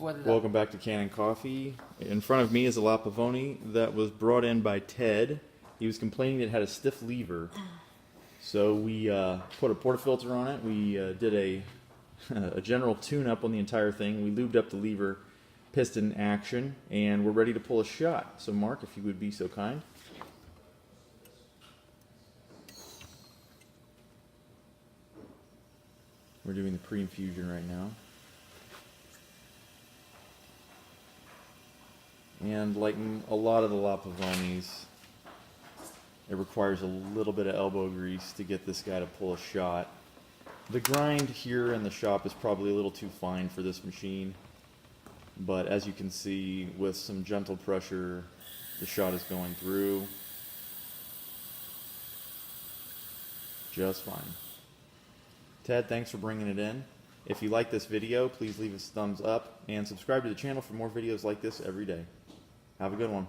Welcome back to Kanen Coffee. In front of me is a La Pavoni that was brought in by Ted. He was complaining it had a stiff lever. So we put a portafilter on it. We did a general tune-up on the entire thing. We lubed up the lever piston action, and we're ready to pull a shot. So Mark, if you would be so kind. We're doing the pre-infusion right now. And like a lot of the La Pavonis, it requires a little bit of elbow grease to get this guy to pull a shot. The grind here in the shop is probably a little too fine for this machine, but as you can see, with some gentle pressure, the shot is going through just fine. Ted, thanks for bringing it in. If you like this video, please leave us a thumbs up and subscribe to the channel for more videos like this every day. Have a good one.